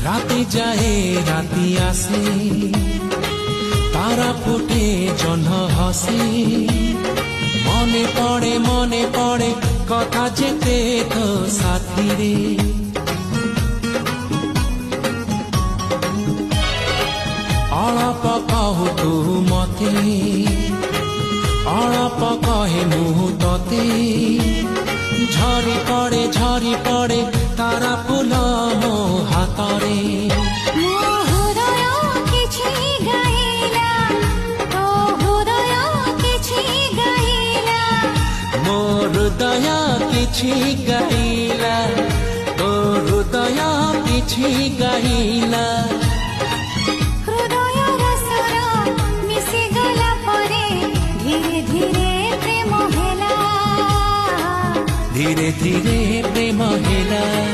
রাতে যায় রাতি আসে, তারা ফুটে জহ্ন হাসে। মনে পড়ে কথা যেতে তো সাথী রে। অଳପ କହୁ ତୁ ମତେ, ଅଳପ କହେ ମୁଁ ତତେ। ଝରି ପଡ଼େ ତାରା ଫୁଲ ମୋ ହାତରେ। ମୋ ହୃଦୟ କିଛି ଗାଇଲା, ତୋ ହୃଦୟ କିଛି ଗାଇଲା। धीरे धीरे प्रेम हेला।